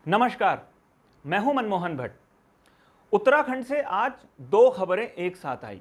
नमस्कार, मैं हूं मनमोहन भट्ट। उत्तराखंड से आज दो खबरें एक साथ आई।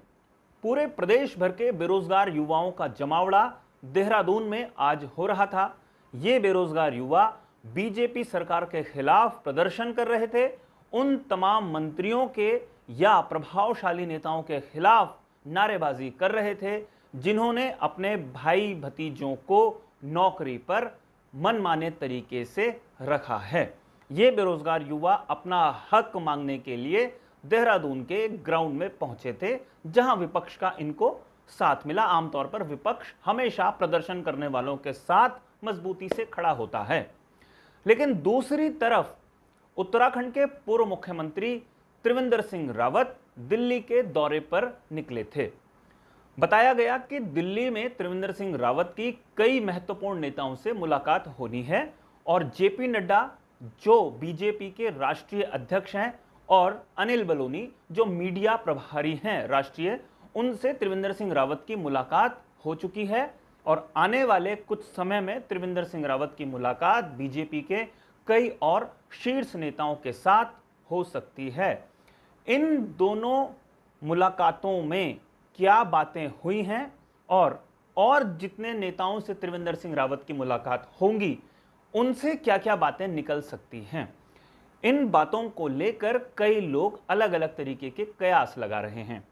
पूरे प्रदेश भर के बेरोजगार युवाओं का जमावड़ा देहरादून में आज हो रहा था। ये बेरोजगार युवा बीजेपी सरकार के खिलाफ प्रदर्शन कर रहे थे। उन तमाम मंत्रियों के या प्रभावशाली नेताओं के खिलाफ नारेबाजी कर रहे थे जिन्होंने अपने भाई भतीजों को नौकरी पर मनमाने तरीके से रखा है। ये बेरोजगार युवा अपना हक मांगने के लिए देहरादून के ग्राउंड में पहुंचे थे, जहां विपक्ष का इनको साथ मिला। आमतौर पर विपक्ष हमेशा प्रदर्शन करने वालों के साथ मजबूती से खड़ा होता है, लेकिन दूसरी तरफ उत्तराखंड के पूर्व मुख्यमंत्री त्रिवेंद्र सिंह रावत दिल्ली के दौरे पर निकले थे। बताया गया कि दिल्ली में त्रिवेंद्र सिंह रावत की कई महत्वपूर्ण नेताओं से मुलाकात होनी है और जेपी नड्डा जो बीजेपी के राष्ट्रीय अध्यक्ष हैं और अनिल बलूनी जो मीडिया प्रभारी हैं राष्ट्रीय, उनसे त्रिवेंद्र सिंह रावत की मुलाकात हो चुकी है और आने वाले कुछ समय में त्रिवेंद्र सिंह रावत की मुलाकात बीजेपी के कई और शीर्ष नेताओं के साथ हो सकती है। इन दोनों मुलाकातों में क्या बातें हुई हैं और जितने नेताओं से त्रिवेंद्र सिंह रावत की मुलाकात होंगी उनसे क्या क्या बातें निकल सकती हैं, इन बातों को लेकर कई लोग अलग अलग तरीके के कयास लगा रहे हैं।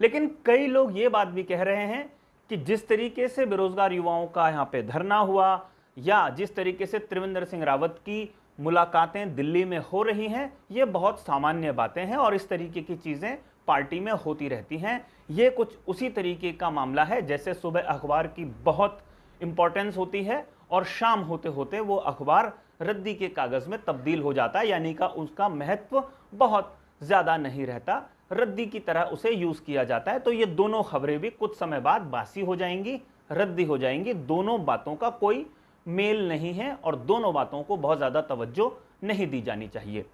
लेकिन कई लोग ये बात भी कह रहे हैं कि जिस तरीके से बेरोजगार युवाओं का यहाँ पे धरना हुआ या जिस तरीके से त्रिवेंद्र सिंह रावत की मुलाकातें दिल्ली में हो रही हैं, ये बहुत सामान्य बातें हैं और इस तरीके की चीज़ें पार्टी में होती रहती हैं। ये कुछ उसी तरीके का मामला है जैसे सुबह अखबार की बहुत इंपॉर्टेंस होती है और शाम होते होते वो अखबार रद्दी के कागज में तब्दील हो जाता है, यानी का उसका महत्व बहुत ज्यादा नहीं रहता, रद्दी की तरह उसे यूज किया जाता है। तो ये दोनों खबरें भी कुछ समय बाद बासी हो जाएंगी, रद्दी हो जाएंगी। दोनों बातों का कोई मेल नहीं है और दोनों बातों को बहुत ज्यादा तवज्जो नहीं दी जानी चाहिए।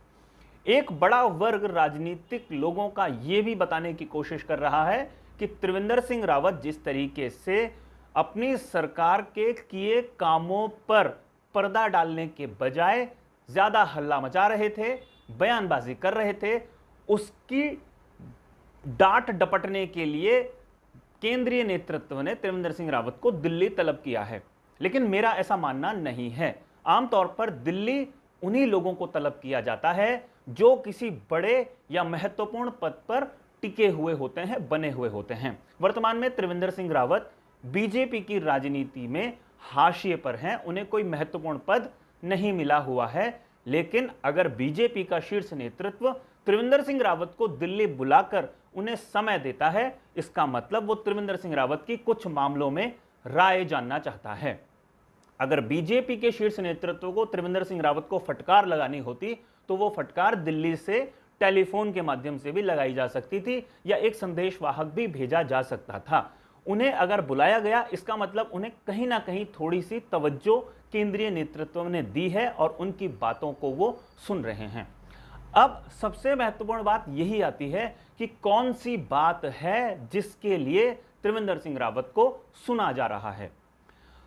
एक बड़ा वर्ग राजनीतिक लोगों का यह भी बताने की कोशिश कर रहा है कि त्रिवेंद्र सिंह रावत जिस तरीके से अपनी सरकार के किए कामों पर पर्दा डालने के बजाय ज्यादा हल्ला मचा रहे थे, बयानबाजी कर रहे थे, उसकी डांट डपटने के लिए केंद्रीय नेतृत्व ने त्रिवेंद्र सिंह रावत को दिल्ली तलब किया है। लेकिन मेरा ऐसा मानना नहीं है। आमतौर पर दिल्ली उन्हीं लोगों को तलब किया जाता है जो किसी बड़े या महत्वपूर्ण पद पर टिके हुए होते हैं, बने हुए होते हैं। वर्तमान में त्रिवेंद्र सिंह रावत बीजेपी की राजनीति में हाशिए पर हैं, उन्हें कोई महत्वपूर्ण पद नहीं मिला हुआ है। लेकिन अगर बीजेपी का शीर्ष नेतृत्व त्रिवेंद्र सिंह रावत को दिल्ली बुलाकर उन्हें समय देता है, इसका मतलब वो त्रिवेंद्र सिंह रावत की कुछ मामलों में राय जानना चाहता है। अगर बीजेपी के शीर्ष नेतृत्व को त्रिवेंद्र सिंह रावत को फटकार लगानी होती तो वो फटकार दिल्ली से टेलीफोन के माध्यम से भी लगाई जा सकती थी या एक संदेशवाहक भी भेजा जा सकता था। उन्हें अगर बुलाया गया, इसका मतलब उन्हें कहीं ना कहीं थोड़ी सी तवज्जो केंद्रीय नेतृत्व ने दी है और उनकी बातों को वो सुन रहे हैं। अब सबसे महत्वपूर्ण बात यही आती है कि कौन सी बात है जिसके लिए त्रिवेंद्र सिंह रावत को सुना जा रहा है।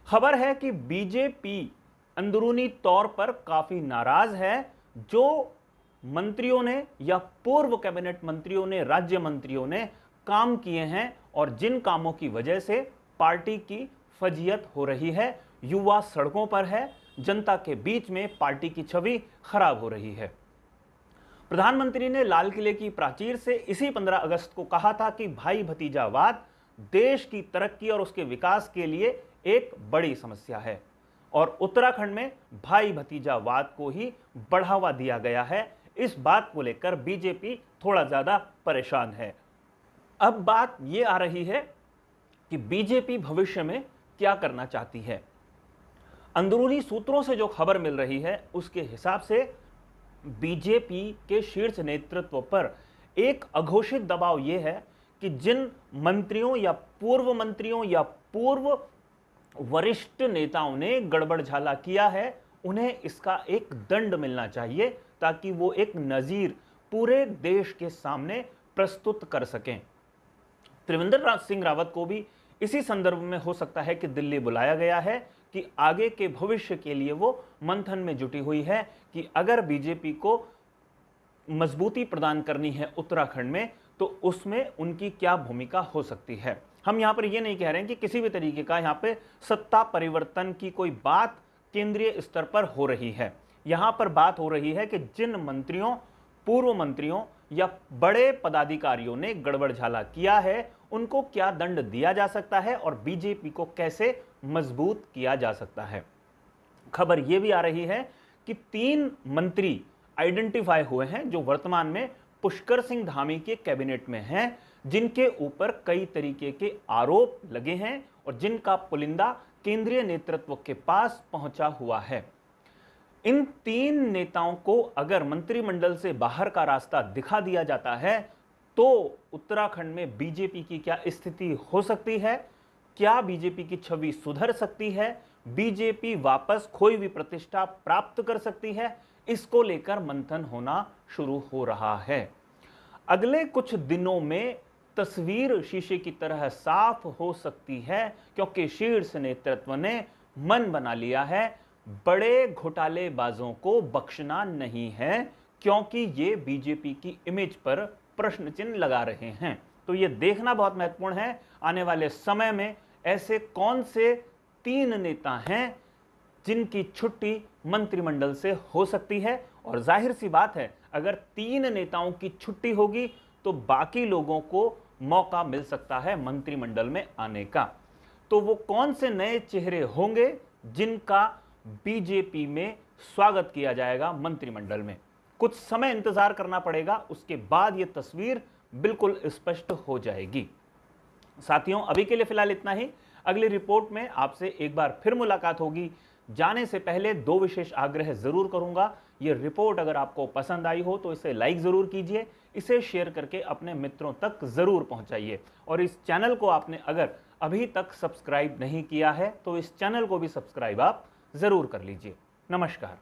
खबर है कि बीजेपी अंदरूनी तौर पर काफी नाराज है। जो मंत्रियों ने या पूर्व कैबिनेट मंत्रियों ने, राज्य मंत्रियों ने काम किए हैं और जिन कामों की वजह से पार्टी की फजीयत हो रही है, युवा सड़कों पर है, जनता के बीच में पार्टी की छवि खराब हो रही है। प्रधानमंत्री ने लाल किले की प्राचीर से इसी 15 अगस्त को कहा था कि भाई भतीजावाद देश की तरक्की और उसके विकास के लिए एक बड़ी समस्या है और उत्तराखंड में भाई भतीजावाद को ही बढ़ावा दिया गया है। इस बात को लेकर बीजेपी थोड़ा ज्यादा परेशान है। अब बात यह आ रही है कि बीजेपी भविष्य में क्या करना चाहती है। अंदरूनी सूत्रों से जो खबर मिल रही है उसके हिसाब से बीजेपी के शीर्ष नेतृत्व पर एक अघोषित दबाव यह है कि जिन मंत्रियों या पूर्व वरिष्ठ नेताओं ने गड़बड़ झाला किया है, उन्हें इसका एक दंड मिलना चाहिए ताकि वो एक नजीर पूरे देश के सामने प्रस्तुत कर सकें। त्रिवेंद्र सिंह रावत को भी इसी संदर्भ में हो सकता है कि दिल्ली बुलाया गया है कि आगे के भविष्य के लिए वो मंथन में जुटी हुई है कि अगर बीजेपी को मजबूती प्रदान करनी है उत्तराखंड में तो उसमें उनकी क्या भूमिका हो सकती है। हम यहां पर यह नहीं कह रहे हैं कि किसी भी तरीके का यहां पे सत्ता परिवर्तन की कोई बात केंद्रीय स्तर पर हो रही है। यहां पर बात हो रही है कि जिन मंत्रियों, पूर्व मंत्रियों या बड़े पदाधिकारियों ने गड़बड़झाला किया है उनको क्या दंड दिया जा सकता है और बीजेपी को कैसे मजबूत किया जा सकता है। खबर यह भी आ रही है कि 3 मंत्री आइडेंटिफाई हुए हैं जो वर्तमान में पुष्कर सिंह धामी के कैबिनेट में हैं, जिनके ऊपर कई तरीके के आरोप लगे हैं और जिनका पुलिंदा केंद्रीय नेतृत्व के पास पहुंचा हुआ है। इन 3 नेताओं को अगर मंत्रिमंडल से बाहर का रास्ता दिखा दिया जाता है तो उत्तराखंड में बीजेपी की क्या स्थिति हो सकती है, क्या बीजेपी की छवि सुधर सकती है, बीजेपी वापस खोई हुई प्रतिष्ठा प्राप्त कर सकती है, इसको लेकर मंथन होना शुरू हो रहा है। अगले कुछ दिनों में तस्वीर शीशे की तरह साफ हो सकती है क्योंकि शीर्ष नेतृत्व ने मन बना लिया है बड़े घोटालेबाजों को बख्शना नहीं है, क्योंकि ये बीजेपी की इमेज पर प्रश्न चिन्ह लगा रहे हैं। तो ये देखना बहुत महत्वपूर्ण है आने वाले समय में ऐसे कौन से 3 नेता हैं जिनकी छुट्टी मंत्रिमंडल से हो सकती है। और जाहिर सी बात है अगर 3 नेताओं की छुट्टी होगी तो बाकी लोगों को मौका मिल सकता है मंत्रिमंडल में आने का। तो वो कौन से नए चेहरे होंगे जिनका बीजेपी में स्वागत किया जाएगा मंत्रिमंडल में, कुछ समय इंतजार करना पड़ेगा, उसके बाद यह तस्वीर बिल्कुल स्पष्ट हो जाएगी। साथियों, अभी के लिए फिलहाल इतना ही। अगली रिपोर्ट में आपसे एक बार फिर मुलाकात होगी। जाने से पहले 2 विशेष आग्रह जरूर करूंगा। यह रिपोर्ट अगर आपको पसंद आई हो तो इसे लाइक जरूर कीजिए, इसे शेयर करके अपने मित्रों तक जरूर पहुंचाइए और इस चैनल को आपने अगर अभी तक सब्सक्राइब नहीं किया है तो इस चैनल को भी सब्सक्राइब आप जरूर कर लीजिए। नमस्कार।